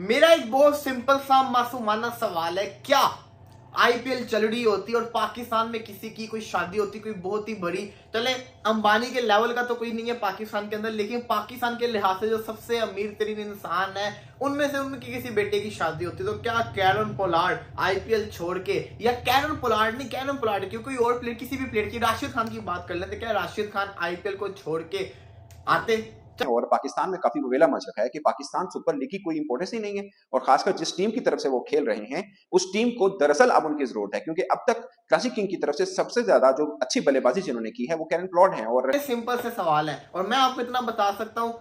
मेरा एक बहुत सिंपल सा मासूमाना सवाल है, क्या आईपीएल चल रही होती और पाकिस्तान में किसी की कोई शादी होती, कोई बहुत ही बड़ी, चले अंबानी के लेवल का तो कोई नहीं है पाकिस्तान के अंदर, लेकिन पाकिस्तान के लिहाज से जो सबसे अमीर तरीन इंसान है उनमें से उनकी किसी बेटे की शादी होती, तो क्या कैरन पोलार्ड आईपीएल छोड़ के, या कैरन पोलार्ड नहीं, कैरन पोलार्ड क्यों, कोई और प्लेयर, किसी भी प्लेयर की, राशिद खान की बात कर लेते, क्या राशिद खान आईपीएल को छोड़ के आते? और पाकिस्तान में काफी वेला मच रखा है कि पाकिस्तान सुपर लीग की कोई इंपॉर्टेंस ही नहीं है। और खासकर जिस टीम की तरफ से वो खेल रहे हैं उस टीम को दरअसल अब उनकी जरूरत है, क्योंकि अब तक क्लासिक किंग की तरफ से सबसे ज्यादा जो अच्छी बल्लेबाजी जिन्होंने की है वो कैरन पोलार्ड है। और सिंपल से सवाल है और मैं आपको इतना बता सकता हूं,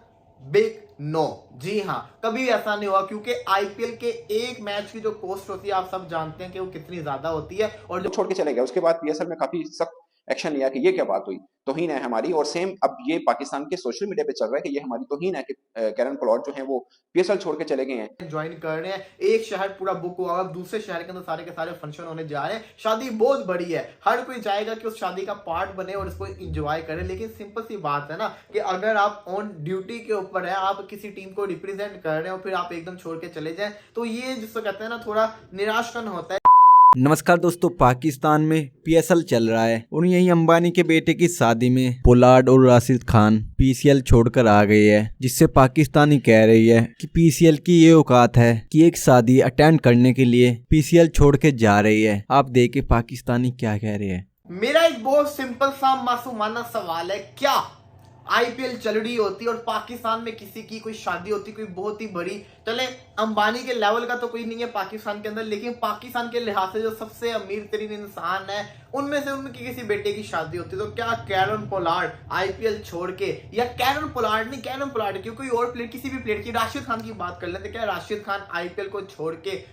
बिग नो, जी हाँ, कभी ऐसा नहीं हुआ, क्योंकि आईपीएल के एक मैच की जो कॉस्ट होती है आप सब जानते हैं कि वो कितनी ज्यादा होती है। और जो छोड़ के चले गए उसके बाद पीएसएल में काफी सख्त एक्शन लिया कि ये क्या बात हुई, तौहीन है हमारी। और सेम अब ये पाकिस्तान के सोशल मीडिया पे चल रहा है कि ये हमारी तौहीन है कि कैरन पोलार्ड जो है वो पीएसएल छोड़ के चले गए हैं, ज्वाइन कर रहे हैं, एक शहर पूरा बुक हुआ, अब दूसरे शहर के अंदर सारे के सारे फंक्शन होने जा रहे हैं, शादी बहुत बड़ी है, हर कोई चाहेगा कि उस शादी का पार्ट बने और उसको एंजॉय करे। लेकिन सिंपल सी बात है ना कि अगर आप ऑन ड्यूटी के ऊपर है, आप किसी टीम को रिप्रेजेंट कर रहे हो, फिर आप एकदम छोड़ के चले जाए, तो ये जिसको कहते हैं ना थोड़ा निराशकन होता है। नमस्कार दोस्तों, पाकिस्तान में पीएसएल चल रहा है और यही अंबानी के बेटे की शादी में पोलार्ड और राशिद खान पीसीएल छोड़कर आ गई है, जिससे पाकिस्तानी कह रही है कि पीसीएल की ये औकात है कि एक शादी अटेंड करने के लिए पीसीएल छोड़ के जा रही है। आप देखें पाकिस्तानी क्या कह रहे हैं। मेरा एक बहुत सिंपल सा मासूमाना सवाल है, क्या आईपीएल चल रही होती और पाकिस्तान में किसी की कोई शादी होती, कोई बहुत ही बड़ी, चले अंबानी के लेवल का तो कोई नहीं है पाकिस्तान के अंदर, लेकिन पाकिस्तान के लिहाज से जो सबसे अमीर तरीन इंसान है उनमें से उनकी किसी बेटे की शादी होती, तो क्या कैरन पोलार्ड आईपीएल छोड़ के, या कैरन पोलार्ड नहीं, कैरन पोलार्ड क्यों, कोई और प्लेयर, किसी भी प्लेयर की, राशिद खान की बात कर लेते, क्या राशिद खान आईपीएल को छोड़ के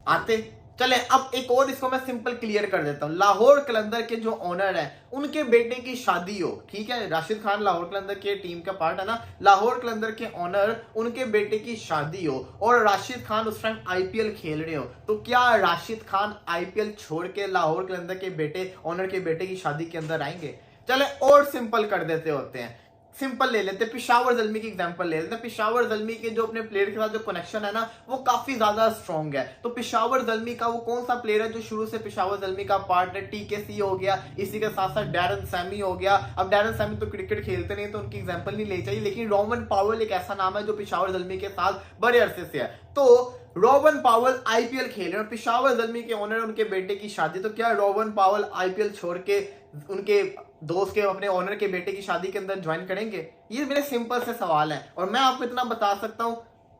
आते? चले अब एक और इसको मैं सिंपल क्लियर कर देता हूं, लाहौर कलंदर के जो ओनर है उनके बेटे की शादी हो, ठीक है, राशिद खान लाहौर कलंदर के टीम का पार्ट है ना, लाहौर कलंदर के ओनर उनके बेटे की शादी हो और राशिद खान उस टाइम आईपीएल खेल रहे हो, तो क्या राशिद खान आईपीएल छोड़ के लाहौर कलंदर के बेटे, ओनर के बेटे की शादी के अंदर आएंगे? चले और सिंपल कर देते होते हैं, सिंपल ले लेते, पेशावर ज़ल्मी की एग्जांपल ले लेते हैं। पेशावर ज़ल्मी के जो अपने प्लेयर के साथ जो कनेक्शन है ना वो काफी ज्यादा स्ट्रॉन्ग है, तो पेशावर ज़ल्मी का वो कौन सा प्लेयर है जो शुरू से पेशावर ज़ल्मी का पार्ट है? टीकेसी हो गया, इसी के साथ साथ डैरन सैमी हो गया। अब डैरन सैमी तो क्रिकेट खेलते नहीं तो उनकी एग्जाम्पल नहीं ले चाहिए, लेकिन रोवन पावेल एक ऐसा नाम है जो पेशावर ज़ल्मी के साथ बड़े अरसे से है, तो रोवन पावेल आईपीएल खेल रहे हैं, पेशावर ज़ल्मी के ओनर उनके बेटे की शादी, तो क्या रोवन पावेल आईपीएल छोड़ के उनके दोस्त के, अपने ओनर के बेटे की शादी के अंदर ज्वाइन करेंगे? ये मेरे सिंपल से सवाल है और मैं आपको इतना बता सकता हूं,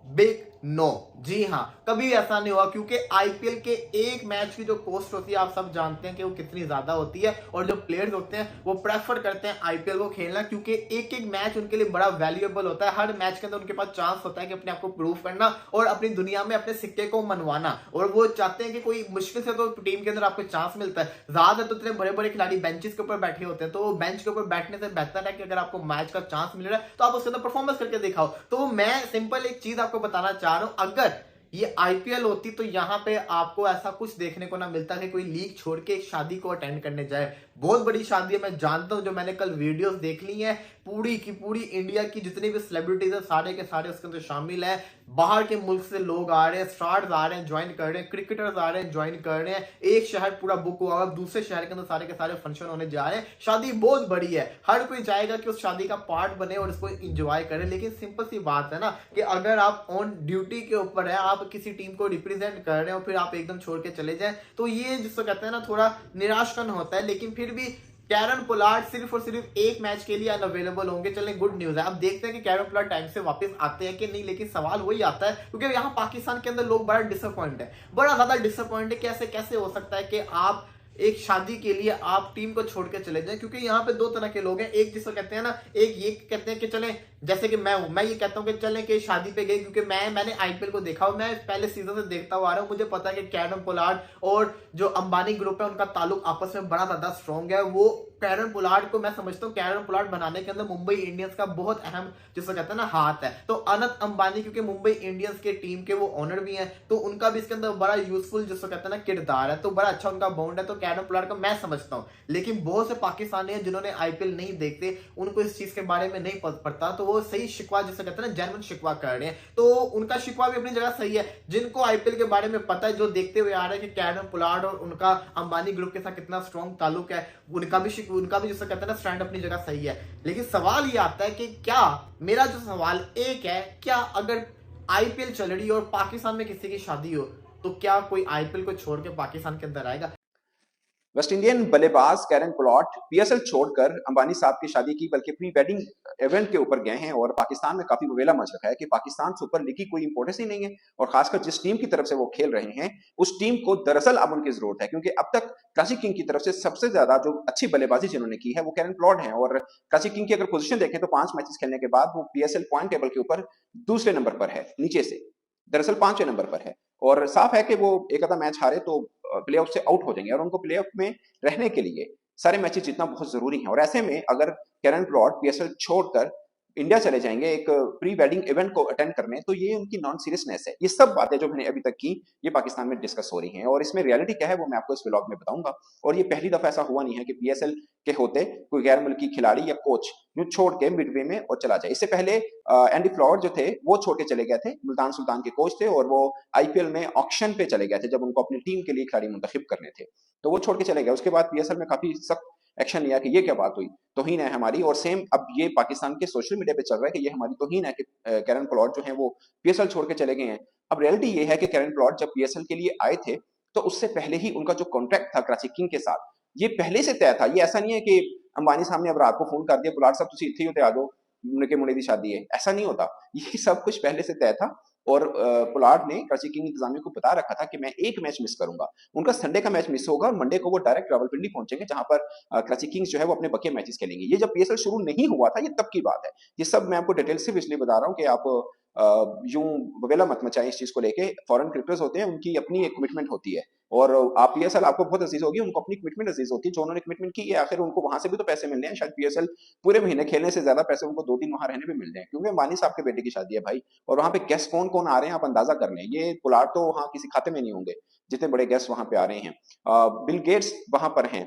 बिग नो, जी हाँ, कभी ऐसा नहीं हुआ, क्योंकि आईपीएल के एक मैच की जो कॉस्ट होती है आप सब जानते हैं कि वो कितनी ज्यादा होती है, और जो प्लेयर्स होते हैं वो प्रेफर करते हैं आईपीएल को खेलना, क्योंकि एक एक मैच उनके लिए बड़ा वैल्यूएबल होता है, हर मैच के अंदर उनके पास चांस होता है कि अपने आप को प्रूव करना और अपनी दुनिया में अपने सिक्के को मनवाना, और वो चाहते हैं कि कोई मुश्किल से तो टीम के अंदर आपको चांस मिलता है, ज्यादा तो इतने बड़े बड़े खिलाड़ी बेंचेस के ऊपर बैठे होते हैं, तो बेंच के ऊपर बैठने से बेहतर है कि अगर आपको मैच का चांस मिल रहा है तो आप उसके अंदर परफॉर्मेंस करके दिखाओ। तो मैं सिंपल एक चीज आपको बताना चाह रहा हूं, अगर ये आईपीएल होती तो यहां पे आपको ऐसा कुछ देखने को ना मिलता कि कोई लीग छोड़ के एक शादी को अटेंड करने जाए। बहुत बड़ी शादी है, मैं जानता हूं, जो मैंने कल वीडियोस देख ली हैं, पूरी की पूरी इंडिया की जितनी भी सेलिब्रिटीज है सारे के सारे उसके अंदर शामिल है, बाहर के मुल्क से लोग आ रहे हैं, स्टार्स आ रहे हैं, ज्वाइन कर रहे हैं, क्रिकेटर्स आ रहे हैं, ज्वाइन कर रहे हैं, एक शहर पूरा बुक हुआ, अब दूसरे शहर के अंदर सारे के सारे फंक्शन होने जा रहे हैं, शादी बहुत बड़ी है, हर कोई चाहेगा कि उस शादी का पार्ट बने और उसको एंजॉय करे। लेकिन सिंपल सी बात है ना कि अगर आप ऑन ड्यूटी के ऊपर है, आप किसी टीम को रिप्रेजेंट कर रहे हो, फिर आप एकदम छोड़ के चले जाए, तो ये जिसको कहते हैं ना थोड़ा निराशकन होता है। लेकिन फिर भी कैरन पोलार्ड सिर्फ और सिर्फ एक मैच के लिए अनअवेलेबल होंगे, चलें, गुड न्यूज है। अब देखते हैं कि कैरन पोलार्ड टाइम से वापस आते हैं कि नहीं, लेकिन सवाल वही आता है क्योंकि यहाँ पाकिस्तान के अंदर लोग बड़ा डिसअपॉइंट है, बड़ा ज्यादा डिसअपॉइंट है, कैसे कैसे हो सकता है कि आप एक शादी के लिए आप टीम को छोड़ के चले जाएं, क्योंकि यहाँ पे दो तरह के लोग हैं, एक जिसको कहते हैं ना, एक ये कहते हैं कि चलें, जैसे कि मैं हूं, मैं ये कहता हूं कि चलें कि शादी पे गए, क्योंकि मैंने आईपीएल को देखा, मैं पहले सीजन से देखता हुआ आ रहा हूं, मुझे पता है कि कैरन पोलार्ड और जो अंबानी ग्रुप है उनका ताल्लुक आपस में बड़ा ज्यादा स्ट्रॉन्ग है। वो कैरन पोलार्ड को मैं समझता हूँ, कैरन पोलार्ड बनाने के अंदर मुंबई इंडियंस का बहुत अहम जिसको कहते हैं ना हाथ है। तो अनंत अंबानी क्योंकि मुंबई इंडियंस के टीम के वो ओनर भी हैं, तो उनका भी इसके अंदर बड़ा यूजफुल जिसको कहते हैं ना किरदार है, तो बड़ा अच्छा उनका बॉन्ड है, तो कैरन पोलार्ड को मैं समझता हूँ। लेकिन बहुत से पाकिस्तानी हैं जिन्होंने आईपीएल नहीं देखते, उनको इस चीज के बारे में नहीं पता, तो वो सही शिकवा, जिसे कहते हैं ना जेन्युइन शिकवा कर रहे हैं, तो उनका शिकवा भी अपनी जगह सही है। जिनको आईपीएल के बारे में पता है, जो देखते हुए आ रहे हैं कि कैरन पोलार्ड और उनका अंबानी ग्रुप के साथ कितना स्ट्रॉन्ग ताल्लुक है, उनका भी जिसे कहते हैं ना स्टैंड अपनी जगह सही है। लेकिन सवाल ये आता है कि क्या, मेरा जो सवाल एक है, क्या अगर आईपीएल चल रही है और पाकिस्तान में किसी की शादी हो, तो क्या कोई आईपीएल को छोड़ के पाकिस्तान के अंदर आएगा? वेस्ट इंडियन बल्लेबाज कैरन पोलार्ड पीएसएल छोड़कर अंबानी साहब की शादी की बल्कि प्री वेडिंग इवेंट के ऊपर गए हैं और पाकिस्तान में काफी बवेला मच रखा है कि पाकिस्तान सुपर लीग की कोई इंपॉर्टेंस ही नहीं है और खासकर जिस टीम की तरफ से वो खेल रहे हैं उस टीम को दरअसल अब उनकी जरूरत है, क्योंकि अब तक क्लासिक किंग की तरफ से सबसे ज्यादा जो अच्छी बल्लेबाजी जिन्होंने की है वो कैरन पोलार्ड है। और क्लासिक किंग की अगर पोजीशन देखें तो 5 मैचेस खेलने के बाद वो पीएसएल पॉइंट टेबल के ऊपर दूसरे नंबर पर है, नीचे से दरअसल 5वें नंबर पर है। और साफ है कि वो एक आधा मैच हारे तो प्लेऑफ से आउट हो जाएंगे और उनको प्लेऑफ में रहने के लिए सारे मैचेस जीतना बहुत जरूरी है। और ऐसे में अगर कैरन पोलार्ड पीएसएल छोड़कर इंडिया चले जाएंगे एक प्री वेडिंग इवेंट को अटेंड करने, तो ये उनकी नॉन सीरियसनेस है। ये सब बातें जो मैंने अभी तक की ये पाकिस्तान में डिस्कस हो रही हैं और इसमें रियलिटी क्या है वो मैं आपको इस व्लॉग में बताऊंगा। और ये पहली दफा ऐसा हुआ नहीं है कि पीएसएल के होते कोई गैर मुल्की खिलाड़ी या कोच यूं छोड़ के मिडवे में और चला जाए। इससे पहले एंडी फ्लॉवर जो थे वो छोड़ के चले गए थे, मुल्तान सुल्तान के कोच थे और वो आईपीएल में ऑक्शन पे चले गए थे जब उनको अपनी टीम के लिए खिलाड़ी मुंतखब करने थे, तो वो छोड़ के चले गए। उसके बाद पीएसएल में काफी सख्त एक्शन लिया कि ये क्या बात हुई, तौहीन है हमारी। और सेम अब ये पाकिस्तान के सोशल मीडिया पे चल रहा है कि ये हमारी तौहीन है कि कैरन पोलार्ड जो है वो पीएसएल छोड़ के चले गए हैं। अब रियलिटी ये है कि कैरन पोलार्ड जब पीएसएल के लिए आए थे तो उससे पहले ही उनका जो कॉन्ट्रैक्ट था क्लासिक किंग के साथ ये पहले से तय था। ये ऐसा नहीं है कि अंबानी साहब ने अब रात को फोन कर दिया पोलार्ड साहब तुसी इत्थे ही होते आ जाओ मुंडे के मुंडे की शादी है, ऐसा नहीं होता। ये सब कुछ पहले से तय था और पोलार्ड ने क्लासिक किंग इंतजामिया को बता रखा था कि मैं एक मैच मिस करूंगा। उनका संडे का मैच मिस होगा और मंडे को वो डायरेक्ट रावलपिंडी पहुंचेंगे जहां पर क्लासिक किंग्स जो है वो अपने बके मैचेस खेलेंगे। ये जब पीएसएल शुरू नहीं हुआ था ये तब की बात है। ये सब मैं आपको डिटेल से इसलिए बता रहा हूँ कि आप यूं बवेला मत मचाएं इस चीज को लेके। फॉरेन क्रिकेटर्स होते हैं उनकी अपनी एक कमिटमेंट होती है और आप पीएसएल आपको बहुत अजीज होगी, उनको अपनी कमिटमेंट अजीज होती है। जो उन्होंने कमिटमेंट की है आखिर उनको वहां से भी तो पैसे मिलने हैं। शायद पीएसएल पूरे महीने खेलने से ज्यादा पैसे उनको 2 दिन वहां रहने पे मिल रहे हैं क्योंकि अंबानी साहब के बेटे की शादी है भाई। और वहां पे गेस्ट कौन कौन आ रहे हैं आप अंदाजा कर लें। ये पोलार्ड तो वहां किसी खाते में नहीं होंगे जितने बड़े गेस्ट वहां पे आ रहे हैं। बिल गेट्स वहां पर हैं,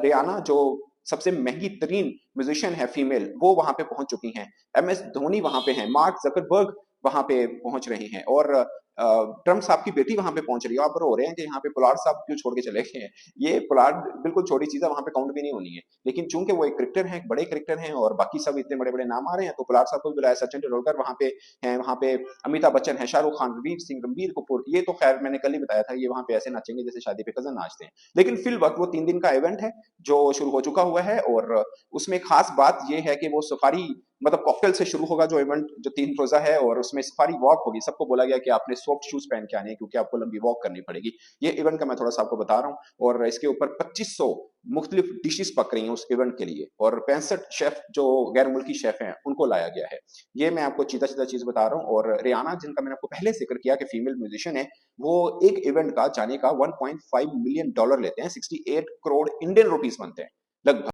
रियाना जो सबसे महंगी तरीन म्यूजिशियन है फीमेल वो वहां पे पहुंच चुकी हैं, एमएस धोनी वहां पे हैं, मार्क जकरबर्ग वहां पे पहुंच रहे हैं और ट्रम्प साहब की बेटी वहां पे पहुंच रही है। आप रो रहे हैं कि यहाँ पे पोलार्ड साहब क्यों छोड़ के चले गए हैं। ये पोलार्ड बिल्कुल छोटी चीज है, वहां पे काउंट भी नहीं होनी है। लेकिन चूंकि वो एक क्रिकेटर हैं, एक बड़े क्रिकेटर हैं और बाकी सब इतने बड़े बड़े नाम आ रहे हैं तो पोलार्ड साहब को भी बुलाया। सचिन तेंदुलकर वहां पे हैं, वहां पे अमिताभ बच्चन है, शाहरुख खान, रणवीर सिंह, रणबीर कपूर। ये तो खैर मैंने कल ही बताया था ये वहां पे ऐसे नाचेंगे जैसे शादी पे कजन नाचते हैं। लेकिन फिल वक्त वो 3 दिन का इवेंट है जो शुरू हो चुका हुआ है और उसमें खास बात यह है कि वो सफारी मतलब कॉकटेल से शुरू होगा जो इवेंट जो 3 रोजा है और उसमें सफारी वॉक होगी। सबको बोला गया कि आपने सॉफ्ट शूज पहन के आने हैं क्योंकि आपको लंबी वॉक करनी पड़ेगी। ये इवेंट का मैं थोड़ा सा आपको बता रहा हूँ और इसके ऊपर 2500 मुख्तलिफ डिशेस पक रही हैं उस इवेंट के लिए और 65 शेफ जो गैर मुल्की शेफ हैं उनको लाया गया है। ये मैं आपको सीधा सीधा चीज बता रहा हूँ। और रियाना जिनका मैंने आपको पहले जिक्र किया कि फीमेल म्यूजिशियन है, वो एक इवेंट का जाने का $1.5 मिलियन लेते हैं, 68 करोड़ इंडियन रुपीस बनते हैं लगभग।